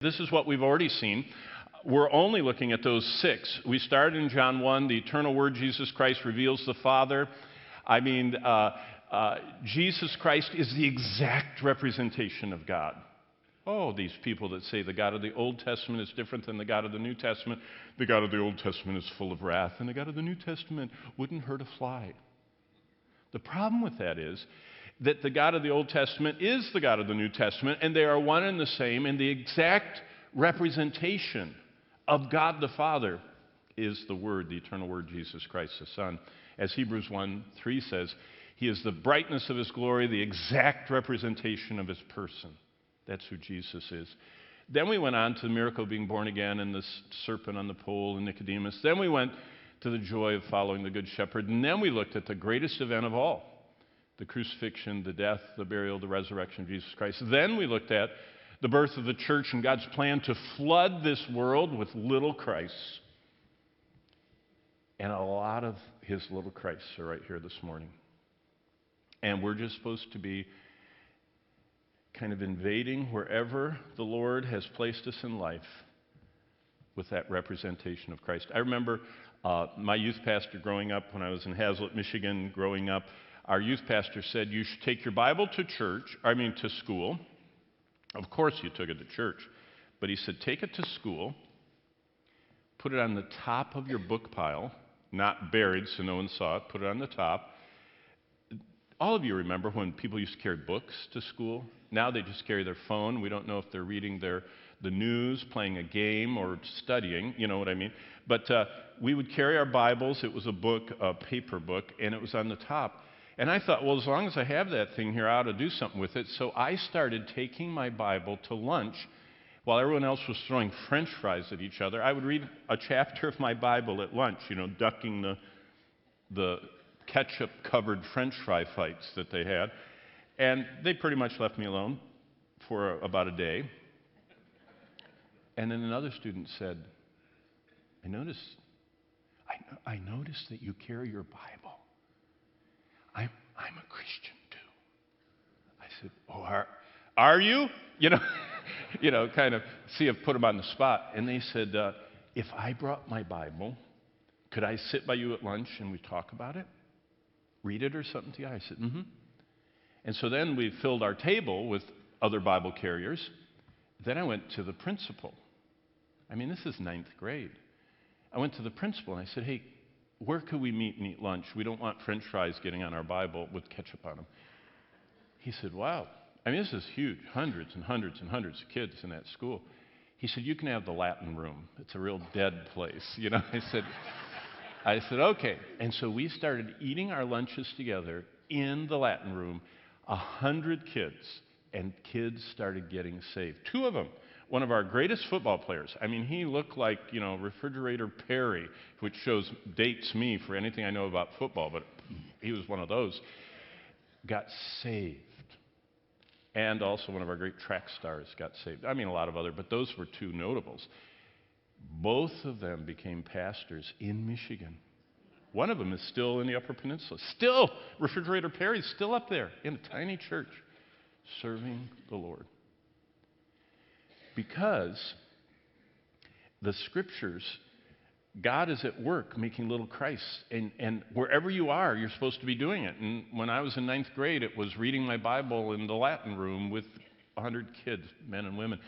This is what we've already seen. We're only looking at those 6. We started in John 1, the eternal Word, Jesus Christ, reveals the Father. Jesus Christ is the exact representation of God. Oh, these people that say the God of the Old Testament is different than the God of the New Testament. The God of the Old Testament is full of wrath, and the God of the New Testament wouldn't hurt a fly. The problem with that is that the God of the Old Testament is the God of the New Testament, and they are one and the same, and the exact representation of God the Father is the Word, the eternal Word, Jesus Christ the Son. As Hebrews 1:3 says, He is the brightness of His glory, the exact representation of His person. That's who Jesus is. Then we went on to the miracle of being born again and the serpent on the pole and Nicodemus. Then we went to the joy of following the Good Shepherd. And then we looked at the greatest event of all, the crucifixion, the death, the burial, the resurrection of Jesus Christ. Then we looked at the birth of the church and God's plan to flood this world with little Christs. And a lot of His little Christs are right here this morning. And we're just supposed to be kind of invading wherever the Lord has placed us in life with that representation of Christ. I remember my youth pastor growing up, when I was in Hazlet, Michigan, growing up, our youth pastor said, you should take your Bible to school. Of course you took it to church. But he said, take it to school, put it on the top of your book pile, not buried so no one saw it, put it on the top. All of you remember when people used to carry books to school? Now they just carry their phone. We don't know if they're reading the news, playing a game, or studying, you know what I mean? But we would carry our Bibles. It was a book, a paper book, and it was on the top. And I thought, well, as long as I have that thing here, I ought to do something with it. So I started taking my Bible to lunch. While everyone else was throwing French fries at each other, I would read a chapter of my Bible at lunch, ducking the ketchup-covered French fry fights that they had. And they pretty much left me alone for about a day. And then another student said, I noticed that you carry your Bible. I'm a Christian too. I said, oh, are you? Kind of see if put them on the spot. And they said, if I brought my Bible, could I sit by you at lunch and we talk about it? Read it or something to you? I said, mm-hmm. And so then we filled our table with other Bible carriers. Then I went to the principal. This is 9th grade. I went to the principal and I said, hey, where could we meet and eat lunch? We don't want French fries getting on our Bible with ketchup on them. He said, wow. This is huge. Hundreds and hundreds and hundreds of kids in that school. He said, you can have the Latin room. It's a real dead place. I said, okay. And so we started eating our lunches together in the Latin room, 100 kids, and kids started getting saved. 2 of them, one of our greatest football players. He looked like, Refrigerator Perry, which dates me for anything I know about football, but he was one of those, got saved. And also one of our great track stars got saved. A lot of other, but those were 2 notables. Both of them became pastors in Michigan. One of them is still in the Upper Peninsula. Still, Refrigerator Perry's still up there in a tiny church serving the Lord. Because the Scriptures, God is at work making little Christs. And wherever you are, you're supposed to be doing it. And when I was in 9th grade, it was reading my Bible in the Latin room with 100 kids, men and women.